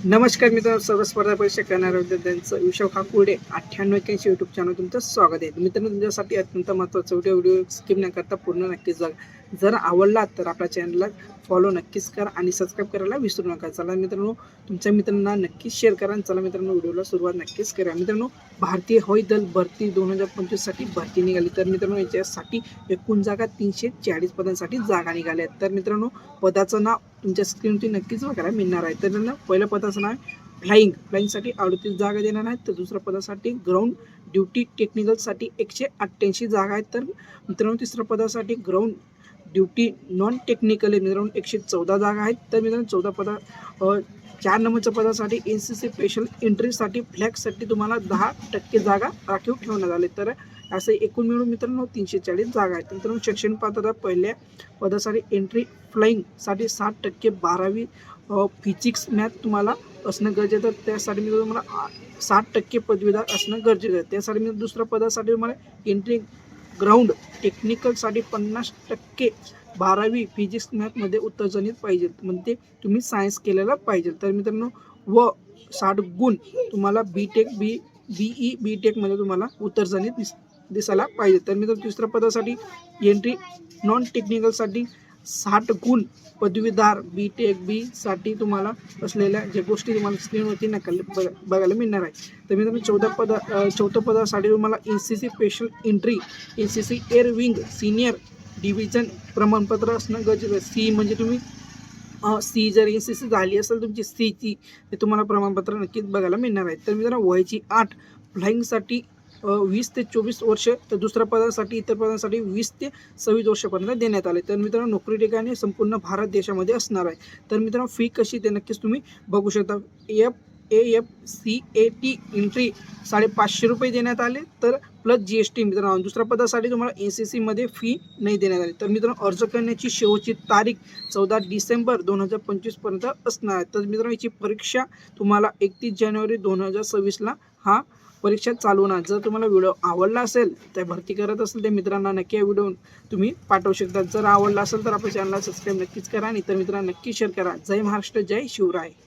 नमस्कार मित्रांनो, सर्व स्पर्धा परीक्षा करणाऱ्या विद्यार्थ्यांचं विषय हा पुढे 9881 यूट्यूब चॅनल तुमचं स्वागत आहे. मित्रांनो, तुमच्यासाठी अत्यंत महत्त्वाचा व्हिडिओ स्किप न करता पूर्ण नक्कीच बघा. जर आवडला तर आपल्या चॅनलला फॉलो नक्कीच करा आणि सबस्क्राईब करायला विसरू नका. चला मित्रांनो, तुमच्या मित्रांना नक्कीच शेअर करा आणि चला मित्रांनो, व्हिडिओला सुरुवात नक्कीच करा. मित्रांनो, भारतीय हवाई दल भरती 2025 साठी भरती निघाली. तर मित्रांनो, याच्यासाठी एकूण जागा 340 पदांसाठी जागा निघाल्या आहेत. तर मित्रांनो, पदाचं नाव तुमच्या स्क्रीनवरती नक्कीच बघायला मिळणार आहे. तर पहिल्या पदाचं नाव फ्लाइंगसाठी 38 जागा देणार आहेत. तर दुसऱ्या पदासाठी ग्राउंड ड्युटी टेक्निकलसाठी 188 जागा आहेत. तर मित्रांनो, तिसऱ्या पदासाठी ग्राउंड ड्युटी नॉन टेक्निकल मित्रांनो 114 जागा आहेत. तर मित्रांनो, 4 नंबरच्या पदासाठी NCC स्पेशल एंट्रीसाठी फ्लॅगसाठी तुम्हाला 10% जागा राखीव ठेवण्यात आले. तर असं एकूण मिळून मित्रांनो 340 जागा आहेत. मित्रांनो, शैक्षणिक पात्रता पहिल्या पदासाठी एंट्री फ्लाइंगसाठी 60% 12वी फिजिक्स मॅथ तुम्हाला असणं गरजेचं आहे. त्यासाठी मी तुम्हाला 60% पदवीधर असणं गरजेचं आहे. त्यासाठी मी दुसऱ्या पदासाठी तुम्हाला एंट्री ग्राउंड टेक्निकलसाठी 50% 12वी फिजिक्स मॅथमध्ये उत्तरजनित पाहिजे, म्हणजे तुम्ही सायन्स केलेला पाहिजे. तर मित्रांनो, व 60 गुण तुम्हाला BE टेकमध्ये तुम्हाला उत्तरजनित दिसायला पाहिजे. तर मित्रांनो, तिसऱ्या पदासाठी एंट्री नॉन टेक्निकलसाठी 60 गुण पदवीधर BTech साठी तुम्हाला असलेल्या ज्या गोष्टी तुम्हाला स्क्रीनवरती बघायला मिळणार आहे. तर मित्रांनो, चौथ्या पदासाठी तुम्हाला NCC special entry NCC air wing senior division प्रमाणपत्र असणं गरजेचं आहे. सी म्हणजे तुम्ही सी जर NCC झाली असेल तुमची सीची, ते तुम्हाला प्रमाणपत्र नक्कीच बघायला मिळणार आहे. तर मित्रांनो, वयाची 8 फ्लाइंगसाठी 20 ते 24 वर्ष, तर दुसऱ्या पदासाठी इतर पदांसाठी 20 ते 26 वर्षापर्यंत देण्यात आले. तर मित्रांनो, नोकरी ठिकाणी संपूर्ण भारत देशामध्ये असणार आहे. तर मित्रांनो, फी कशी ते नक्कीच तुम्ही बघू शकता. FAFCAT एंट्री 550 रुपये देण्यात आले, तर प्लस GST. मित्रांनो, दुसऱ्या पदासाठी तुम्हाला NCC मध्ये फी नाही देण्यात आली. तर मित्रांनो, अर्ज करण्याची शेवटची तारीख 14 डिसेंबर 2025 पर्यंत असणार आहे. तर मित्रांनो, याची परीक्षा तुम्हाला 31 जानेवारी 2026ला हा परीक्षा चालू होणार. जर तुम्हाला व्हिडिओ आवडला असेल, तर भरती करत असेल तर मित्रांना नक्की व्हिडिओ तुम्ही पाठवू शकता. जर आवडला असेल तर आपल्या चॅनलला सबस्क्राईब नक्कीच करा आणि इतर मित्रांना नक्की शेअर करा. जय महाराष्ट्र, जय शिवराय.